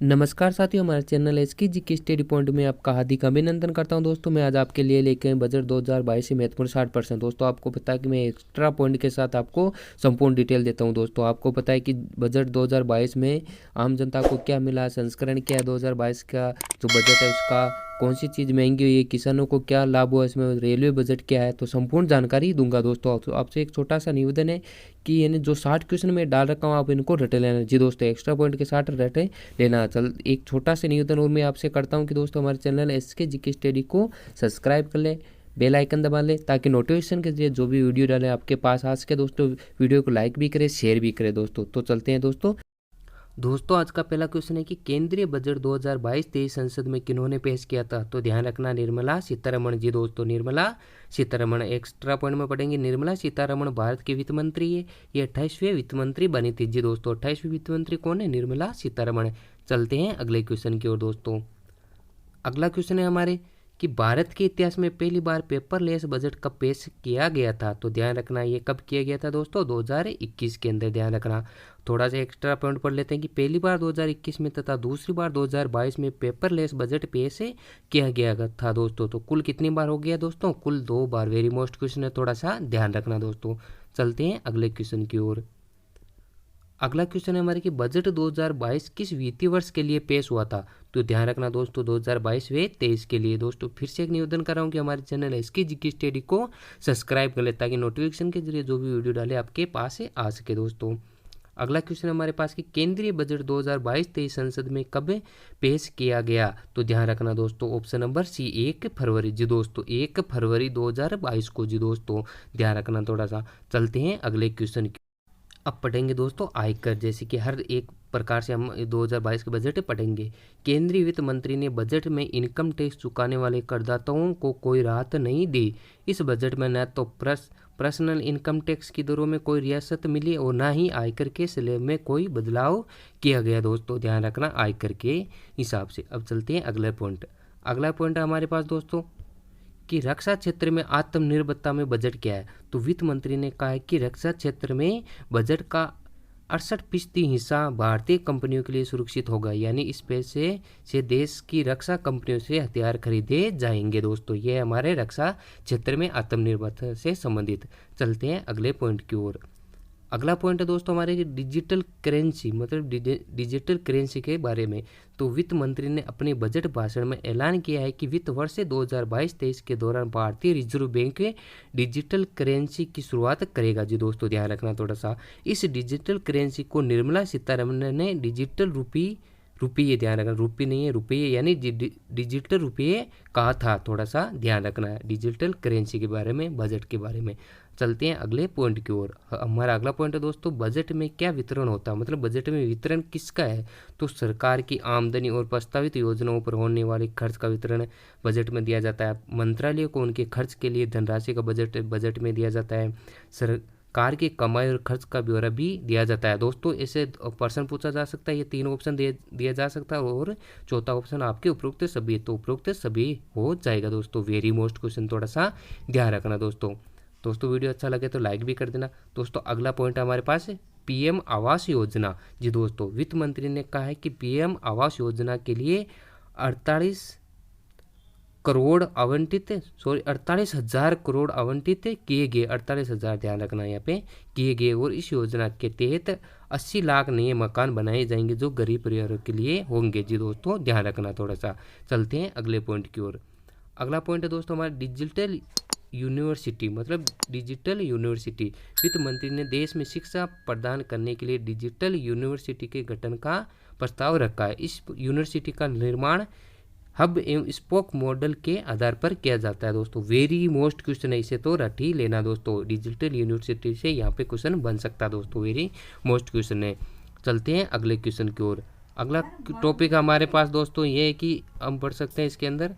नमस्कार साथियों, हमारे चैनल एसके जी के स्टडी पॉइंट में आपका हार्दिक अभिनंदन करता हूं। दोस्तों मैं आज आपके लिए लेके आए बजट 2022 से महत्वपूर्ण 60%। दोस्तों आपको पता है कि मैं एक्स्ट्रा पॉइंट के साथ आपको संपूर्ण डिटेल देता हूं। दोस्तों आपको पता है कि बजट 2022 में आम जनता को क्या मिला, संस्करण क्या है 2022 का जो बजट है उसका, कौन सी चीज़ महंगी हुई है, किसानों को क्या लाभ हुआ इसमें, रेलवे बजट क्या है, तो संपूर्ण जानकारी दूंगा। दोस्तों आपसे एक छोटा सा निवेदन है कि यानी जो 60 क्वेश्चन में डाल रखा हूँ आप इनको रटे लेना। जी दोस्तों, एक्स्ट्रा पॉइंट के साथ रटे लेना। चल एक छोटा सा निवेदन और मैं आपसे करता हूं कि दोस्तों हमारे चैनल एसके जीके स्टडी को सब्सक्राइब कर ले, बेल आइकन दबा ले, ताकि नोटिफिकेशन के जरिए जो भी वीडियो डाले आपके पास आ सके। दोस्तों वीडियो को लाइक भी करें, शेयर भी करें। दोस्तों तो चलते हैं दोस्तों आज का पहला क्वेश्चन है कि केंद्रीय बजट 2022-23 संसद में किन्होंने पेश किया था। तो ध्यान रखना, निर्मला सीतारमण जी। दोस्तों निर्मला सीतारमण, एक्स्ट्रा पॉइंट में पढ़ेंगे। निर्मला सीतारमण भारत की वित्त मंत्री है, ये 28वें वित्त मंत्री बनी थी। जी दोस्तों 28वें वित्त मंत्री कौन है? निर्मला सीतारमण। चलते हैं अगले क्वेश्चन की ओर। दोस्तों अगला क्वेश्चन है हमारे कि भारत के इतिहास में पहली बार पेपरलेस बजट कब पेश किया गया था। तो ध्यान रखना ये कब किया गया था दोस्तों? 2021 के अंदर। ध्यान रखना, थोड़ा सा एक्स्ट्रा पॉइंट पढ़ लेते हैं कि पहली बार 2021 में तथा दूसरी बार 2022 में पेपरलेस बजट पेश किया गया था। दोस्तों तो कुल कितनी बार हो गया दोस्तों? कुल 2 बार। वेरी मोस्ट क्वेश्चन है, थोड़ा सा ध्यान रखना दोस्तों। चलते हैं अगले क्वेश्चन की ओर। अगला क्वेश्चन है हमारे कि बजट 2022 किस वित्तीय वर्ष के लिए पेश हुआ था। तो ध्यान रखना दोस्तों 2022-23 के लिए। दोस्तों फिर से एक निवेदन कर रहा हूँ कि हमारे चैनल एसके जीके स्टडी को सब्सक्राइब कर ले, ताकि नोटिफिकेशन के जरिए जो भी वीडियो डाले आपके पास से आ सके। दोस्तों अगला क्वेश्चन हमारे पास कि केंद्रीय बजट 2022-23 संसद में कब पेश किया गया। तो ध्यान रखना दोस्तों ऑप्शन नंबर सी 1 फरवरी। जी दोस्तों 1 फरवरी 2022 को। जी दोस्तों ध्यान रखना थोड़ा सा। चलते हैं अगले क्वेश्चन की। अब पढ़ेंगे दोस्तों आयकर, जैसे कि हर एक प्रकार से हम 2022 के बजट पढ़ेंगे। केंद्रीय वित्त मंत्री ने बजट में इनकम टैक्स चुकाने वाले करदाताओं को कोई राहत नहीं दी। इस बजट में न तो पर्सनल इनकम टैक्स की दरों में कोई रियासत मिली और न ही आयकर के स्लैब में कोई बदलाव किया गया। दोस्तों ध्यान रखना आयकर के हिसाब से। अब चलते हैं अगले पॉइंट। अगला पॉइंट है हमारे पास दोस्तों कि रक्षा क्षेत्र में आत्मनिर्भरता में बजट क्या है। तो वित्त मंत्री ने कहा है कि रक्षा क्षेत्र में बजट का 68% हिस्सा भारतीय कंपनियों के लिए सुरक्षित होगा, यानी इस पैसे से देश की रक्षा कंपनियों से हथियार खरीदे जाएंगे। दोस्तों ये हमारे रक्षा क्षेत्र में आत्मनिर्भरता से संबंधित। चलते हैं अगले पॉइंट की ओर। अगला पॉइंट है दोस्तों हमारे डिजिटल करेंसी, मतलब डिजिटल करेंसी के बारे में। तो वित्त मंत्री ने अपने बजट भाषण में ऐलान किया है कि वित्त वर्ष 2022-23 के दौरान भारतीय रिजर्व बैंक डिजिटल करेंसी की शुरुआत करेगा। जी दोस्तों ध्यान रखना थोड़ा सा। इस डिजिटल करेंसी को निर्मला सीतारमण ने डिजिटल रुपये, ध्यान रखना रुपये नहीं है, रुपये यानी डिजिटल रुपये कहा था। थोड़ा सा ध्यान रखना है डिजिटल करेंसी के बारे में, बजट के बारे में। चलते हैं अगले पॉइंट की ओर। हमारा अगला पॉइंट है दोस्तों बजट में क्या वितरण होता है, मतलब बजट में वितरण किसका है। तो सरकार की आमदनी और प्रस्तावित योजनाओं पर होने वाले खर्च का वितरण बजट में दिया जाता है। मंत्रालय को उनके खर्च के लिए धनराशि का बजट में दिया जाता है। सरकार की कमाई और खर्च का ब्यौरा भी दिया जाता है। दोस्तों ऐसे प्रश्न पूछा जा सकता है, ये 3 ऑप्शन दिया जा सकता है और चौथा ऑप्शन आपके उपरोक्त सभी। तो उपरोक्त सभी हो जाएगा दोस्तों। वेरी मोस्ट क्वेश्चन, थोड़ा सा ध्यान रखना दोस्तों। वीडियो अच्छा लगे तो लाइक भी कर देना। दोस्तों अगला पॉइंट हमारे पास है पीएम आवास योजना। जी दोस्तों वित्त मंत्री ने कहा है कि पीएम आवास योजना के लिए 48,000 करोड़ आवंटित किए गए। 48,000 ध्यान रखना यहाँ पे किए गए। और इस योजना के तहत 80 लाख नए मकान बनाए जाएंगे जो गरीब परिवारों के लिए होंगे। जी दोस्तों ध्यान रखना थोड़ा सा। चलते हैं अगले पॉइंट की ओर। अगला पॉइंट है दोस्तों हमारा डिजिटल यूनिवर्सिटी, मतलब डिजिटल यूनिवर्सिटी। वित्त मंत्री ने देश में शिक्षा प्रदान करने के लिए डिजिटल यूनिवर्सिटी के गठन का प्रस्ताव रखा है। इस यूनिवर्सिटी का निर्माण हब एवं स्पोक मॉडल के आधार पर किया जाता है। दोस्तों वेरी मोस्ट क्वेश्चन है, इसे तो रट ही लेना दोस्तों। डिजिटल यूनिवर्सिटी से यहाँ पे क्वेश्चन बन सकता है दोस्तों, वेरी मोस्ट क्वेश्चन है। चलते हैं अगले क्वेश्चन की ओर। अगला टॉपिक हमारे पास दोस्तों ये है कि हम पढ़ सकते हैं इसके अंदर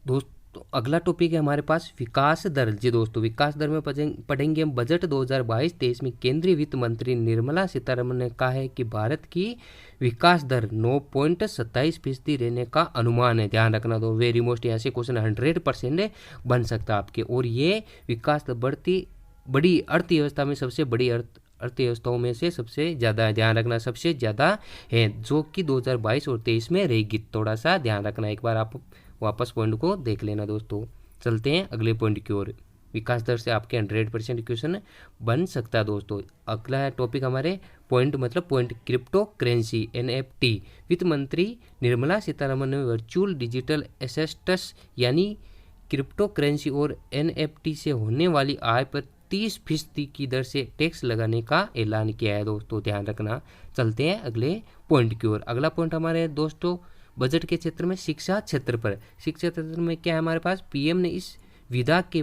दोस्तों। अगला टॉपिक है हमारे पास विकास दर। जी दोस्तों विकास दर में पढ़ेंगे हम बजट 2022-23 में केंद्रीय वित्त मंत्री निर्मला सीतारमण ने कहा है कि भारत की विकास दर 9.27% रहने का अनुमान है। ध्यान रखना दो, वेरी मोस्ट, यहाँ से क्वेश्चन 100% बन सकता है आपके। और ये विकास बड़ी अर्थव्यवस्था में सबसे बड़ी अर्थव्यवस्थाओं में से सबसे ज़्यादा है, ध्यान रखना सबसे ज़्यादा है, जो कि 2022 और 2023 में रहेगी। थोड़ा सा ध्यान रखना, एक बार आप वापस पॉइंट को देख लेना दोस्तों। चलते हैं अगले पॉइंट की ओर। विकास दर से आपके 100% क्वेश्चन बन सकता है दोस्तों। अगला टॉपिक हमारे पॉइंट मतलब पॉइंट क्रिप्टो करेंसी NFT। वित्त मंत्री निर्मला सीतारमण ने वर्चुअल डिजिटल एसेट्स यानी क्रिप्टो करेंसी और NFT से होने वाली आय पर 30% की दर से टैक्स लगाने का ऐलान किया है दोस्तों, ध्यान रखना। चलते हैं अगले पॉइंट की ओर। अगला पॉइंट हमारे दोस्तों बजट के क्षेत्र में शिक्षा क्षेत्र पर। शिक्षा क्षेत्र में क्या है हमारे पास, पीएम ने इस विधा के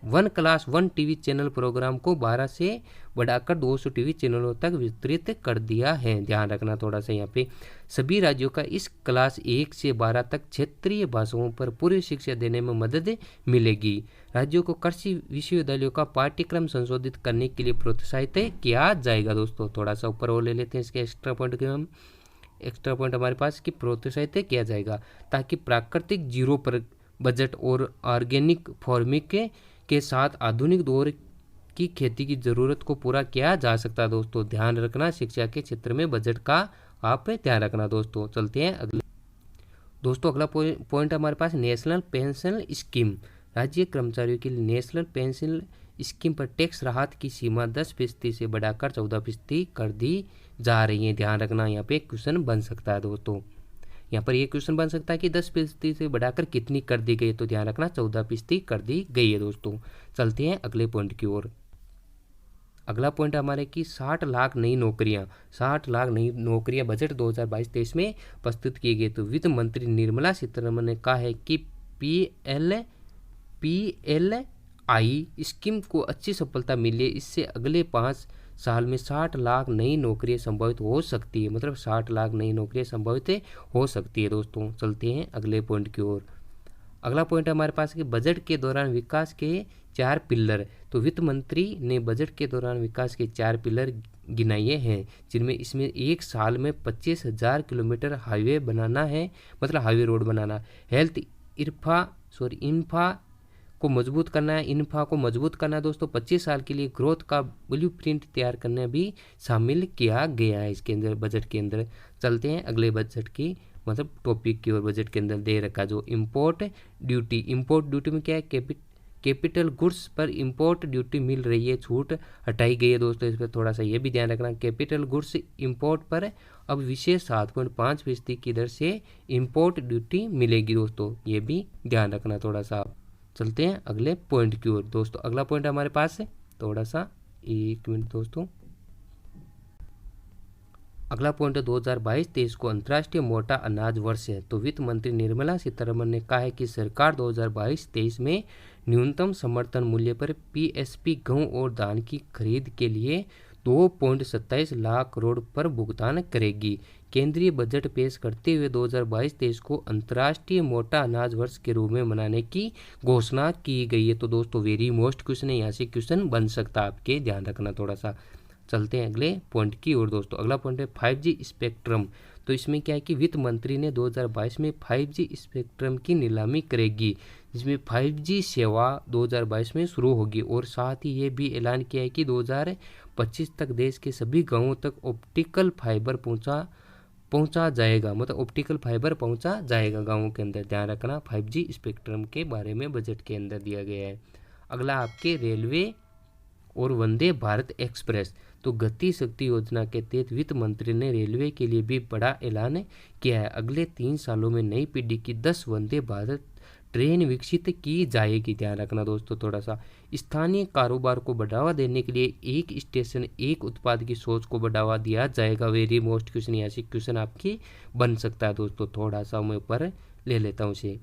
1 क्लास 1 टीवी चैनल प्रोग्राम को 12 से बढ़ाकर 200 टीवी चैनलों तक विस्तृत कर दिया है, ध्यान रखना थोड़ा सा। यहाँ पे सभी राज्यों का इस क्लास 1 से 12 तक क्षेत्रीय भाषाओं पर पूरी शिक्षा देने में मदद मिलेगी। राज्यों को कृषि विश्वविद्यालयों का पाठ्यक्रम संशोधित करने के लिए प्रोत्साहित किया जाएगा दोस्तों। थोड़ा सा ऊपर और ले लेते हैं इसके एक्स्ट्रा पॉइंट के हम। एक्स्ट्रा पॉइंट हमारे पास कि प्रोत्साहित किया जाएगा ताकि प्राकृतिक जीरो पर बजट और ऑर्गेनिक फार्मिंग के साथ आधुनिक दौर की खेती की ज़रूरत को पूरा किया जा सकता है दोस्तों, ध्यान रखना। शिक्षा के क्षेत्र में बजट का आप ध्यान रखना दोस्तों। चलते हैं अगले दोस्तों। अगला पॉइंट हमारे पास नेशनल पेंशन स्कीम। राज्य कर्मचारियों के लिए नेशनल पेंशन स्कीम पर टैक्स राहत की सीमा 10% से बढ़ाकर 14% कर दी जा रही है, ध्यान रखना। यहाँ पे क्वेश्चन बन सकता है दोस्तों। यहाँ पर ये क्वेश्चन बन सकता है कि 10% से बढ़ाकर कितनी कर दी गई, तो ध्यान रखना 14% कर दी गई है दोस्तों। चलते हैं अगले पॉइंट की ओर। अगला पॉइंट हमारे कि 60 लाख नई नौकरियां। 60 लाख नई नौकरियां बजट 2022-23 में प्रस्तुत की गई। तो वित्त मंत्री निर्मला सीतारमण ने कहा है कि PLI स्कीम को अच्छी सफलता मिली है। इससे अगले 5 साल में 60 लाख नई नौकरियां संभावित हो सकती है, मतलब 60 लाख नई नौकरियां संभावित हो सकती है दोस्तों। चलते हैं अगले पॉइंट की ओर। अगला पॉइंट हमारे पास कि बजट के दौरान विकास के 4 पिलर। तो वित्त मंत्री ने बजट के दौरान विकास के 4 पिलर गिनाए हैं, जिनमें इसमें एक साल में 25,000 किलोमीटर हाईवे बनाना है, मतलब हाईवे रोड बनाना। हेल्थ इंफ्रा को मजबूत करना है, इन्फा को मजबूत करना है दोस्तों। 25 साल के लिए ग्रोथ का ब्लूप्रिंट तैयार करना भी शामिल किया गया है इसके अंदर, बजट के अंदर। चलते हैं अगले बजट की मतलब टॉपिक की ओर। बजट के अंदर दे रखा जो इम्पोर्ट ड्यूटी। इम्पोर्ट ड्यूटी में क्या है, कैपिटल गुड्स पर इम्पोर्ट ड्यूटी मिल रही है, छूट हटाई गई है दोस्तों। इस पर थोड़ा सा ये भी ध्यान रखना, कैपिटल गुड्स इम्पोर्ट पर अब विशेष 7.5% की दर से इम्पोर्ट ड्यूटी मिलेगी दोस्तों, ये भी ध्यान रखना थोड़ा सा। चलते हैं अगले पॉइंट की ओर दोस्तों। अगला पॉइंट हमारे पास है, थोड़ा सा 1 मिनट दोस्तों। अगला पॉइंट है 2022-23 को अंतर्राष्ट्रीय मोटा अनाज वर्ष है। तो वित्त मंत्री निर्मला सीतारमण ने कहा है कि सरकार 2022-23 में न्यूनतम समर्थन मूल्य पर PSP गेहूं और धान की खरीद के लिए 2.27 लाख करोड़ पर भुगतान करेगी। केंद्रीय बजट पेश करते हुए 2022-23 को अंतर्राष्ट्रीय मोटा अनाज वर्ष के रूप में मनाने की घोषणा की गई है। तो दोस्तों वेरी मोस्ट क्वेश्चन है, यहाँ से क्वेश्चन बन सकता है आपके, ध्यान रखना थोड़ा सा। चलते हैं अगले पॉइंट की ओर दोस्तों। अगला पॉइंट है 5G स्पेक्ट्रम। तो इसमें क्या है कि वित्त मंत्री ने 2022 में 5G स्पेक्ट्रम की नीलामी करेगी, जिसमें 5G सेवा 2022 में शुरू होगी। और साथ ही ये भी ऐलान किया है कि 2025 तक देश के सभी गांवों तक ऑप्टिकल फाइबर पहुंचा जाएगा, मतलब ऑप्टिकल फाइबर पहुंचा जाएगा गांवों के अंदर, ध्यान रखना। 5G स्पेक्ट्रम के बारे में बजट के अंदर दिया गया है। अगला आपके रेलवे और वंदे भारत एक्सप्रेस। तो गति शक्ति योजना के तहत वित्त मंत्री ने रेलवे के लिए भी बड़ा ऐलान किया है। अगले 3 सालों में नई पीढ़ी की 10 वंदे भारत ट्रेन विकसित की जाएगी, ध्यान रखना दोस्तों थोड़ा सा। स्थानीय कारोबार को बढ़ावा देने के लिए एक स्टेशन एक उत्पाद की सोच को बढ़ावा दिया जाएगा। वेरी मोस्ट क्वेश्चन, यहाँ से क्वेश्चन आपकी बन सकता है दोस्तों, थोड़ा सा मैं ऊपर ले लेता हूँ इसे।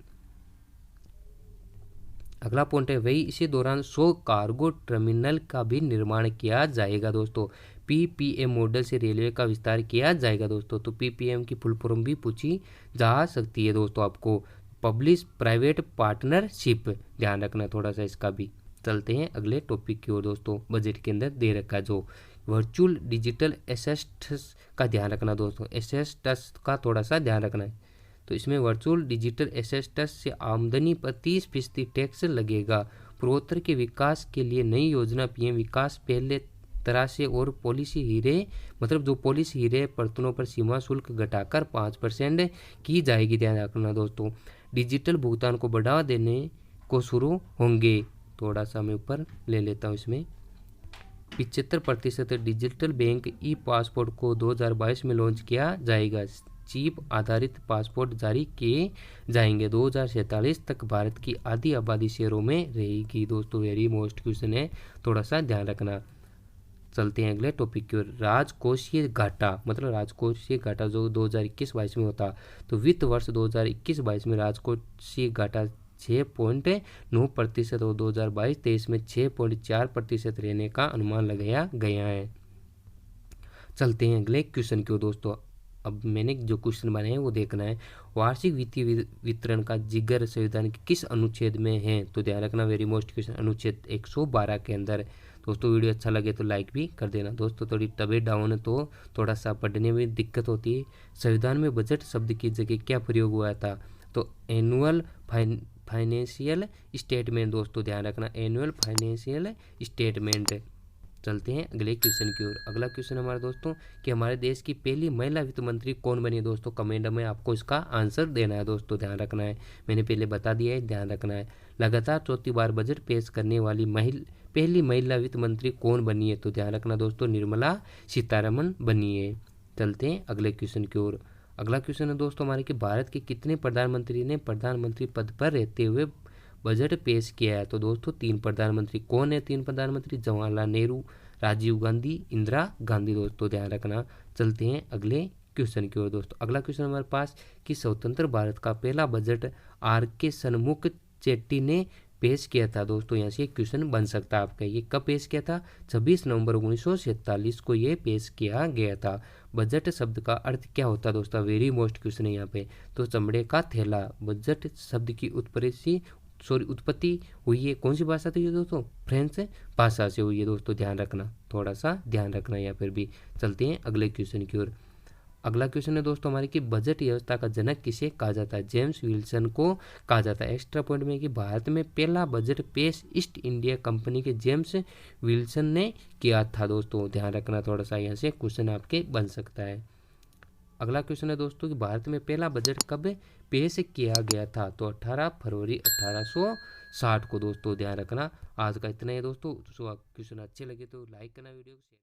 अगला पॉइंट है वही इसी दौरान 100 कार्गो टर्मिनल का भी निर्माण किया जाएगा दोस्तों। PPM मॉडल से रेलवे का विस्तार किया जाएगा दोस्तों। तो PPM की फुल फॉर्म भी पूछी जा सकती है दोस्तों आपको, पब्लिक प्राइवेट पार्टनरशिप, ध्यान रखना थोड़ा सा इसका भी। चलते हैं अगले टॉपिक की ओर दोस्तों। बजट के अंदर दे रखा है जो वर्चुअल डिजिटल एसेट्स का ध्यान रखना दोस्तों, एसेट्स का थोड़ा सा ध्यान रखना है। तो इसमें वर्चुअल डिजिटल एसेट्स से आमदनी पर 30% टैक्स लगेगा। पूर्वोत्तर के विकास के लिए नई योजना PM विकास पहले तरह से और पॉलिसी हीरे मतलब जो पॉलिसी हीरे बर्तनों पर सीमा शुल्क घटाकर 5% की जाएगी। ध्यान रखना दोस्तों। डिजिटल भुगतान को बढ़ावा देने को शुरू होंगे। थोड़ा सा मैं ऊपर ले लेता हूँ इसमें। 75% डिजिटल बैंक ई पासपोर्ट को 2022 में लॉन्च किया जाएगा। चिप आधारित पासपोर्ट जारी किए जाएंगे। 2047 तक भारत की आधी आबादी शहरों में रहेगी। दोस्तों वेरी मोस्ट क्वेश्चन है, थोड़ा सा ध्यान रखना। चलते हैं अगले टॉपिक की ओर। राजकोषीय घाटा मतलब राजकोषीय घाटा जो 2021-22 में होता, तो वित्त वर्ष 2021-22 में राजकोषीय घाटा 6.9% और 2022-23 में 6.4% रहने का अनुमान लगाया गया है। चलते हैं अगले क्वेश्चन की ओर दोस्तों। अब मैंने जो क्वेश्चन बनाए हैं वो देखना है। वार्षिक वित्तीय वितरण का जिगर संविधान के किस अनुच्छेद में है? तो ध्यान रखना वेरी मोस्ट क्वेश्चन, अनुच्छेद 112 के अंदर। दोस्तों वीडियो अच्छा लगे तो लाइक भी कर देना। दोस्तों थोड़ी तबीयत डाउन है तो थोड़ा सा पढ़ने में दिक्कत होती है। संविधान में बजट शब्द की जगह क्या प्रयोग हुआ था? तो एनुअल फाइनेंशियल स्टेटमेंट। दोस्तों ध्यान रखना एनुअल फाइनेंशियल स्टेटमेंट। चलते हैं अगले क्वेश्चन की ओर। अगला क्वेश्चन हमारे दोस्तों कि हमारे देश की पहली महिला वित्त मंत्री कौन बनी है? दोस्तों कमेंट में आपको इसका आंसर देना है। दोस्तों ध्यान रखना है, मैंने पहले बता दिया है, ध्यान रखना है। लगातार चौथी बार बजट पेश करने वाली पहली महिला वित्त मंत्री कौन बनी है? तो ध्यान रखना दोस्तों निर्मला सीतारमण बनी है। चलते हैं अगले क्वेश्चन की ओर। अगला क्वेश्चन है दोस्तों हमारे कि भारत के कितने प्रधानमंत्री ने प्रधानमंत्री पद पर रहते हुए बजट पेश किया है? तो दोस्तों 3 प्रधानमंत्री। कौन है 3 प्रधानमंत्री? जवाहरलाल नेहरू, राजीव गांधी, इंदिरा गांधी। दोस्तों ध्यान रखना। चलते हैं अगले क्वेश्चन की ओर दोस्तों। अगला क्वेश्चन हमारे पास कि स्वतंत्र भारत का पहला बजट R.K. सन्मुख चेट्टी ने पेश किया था। दोस्तों यहाँ से एक क्वेश्चन बन सकता है आपका, ये कब पेश किया था? 26 नवंबर 1947 को ये पेश किया गया था। बजट शब्द का अर्थ क्या होता है दोस्तों? वेरी मोस्ट क्वेश्चन है यहाँ पे। तो चमड़े का थैला। बजट शब्द की उत्पत्ति हुई है कौन सी भाषा थी दोस्तों? फ्रेंच भाषा से हुई है। दोस्तों ध्यान रखना, थोड़ा सा ध्यान रखना या फिर भी। चलते हैं अगले क्वेश्चन की ओर। अगला क्वेश्चन है दोस्तों हमारे कि बजट व्यवस्था का जनक किसे कहा जाता है? जेम्स विल्सन को कहा जाता है। एक्स्ट्रा पॉइंट में कि भारत में पहला बजट पेश ईस्ट इंडिया कंपनी के जेम्स विल्सन ने किया था। दोस्तों ध्यान रखना, थोड़ा सा यहाँ से क्वेश्चन आपके बन सकता है। अगला क्वेश्चन है दोस्तों कि भारत में पहला बजट कब पेश किया गया था? तो 18 फरवरी 1860 को। दोस्तों ध्यान रखना। आज का इतना ही दोस्तों। क्वेश्चन अच्छे लगे तो लाइक करना, वीडियो को शेयर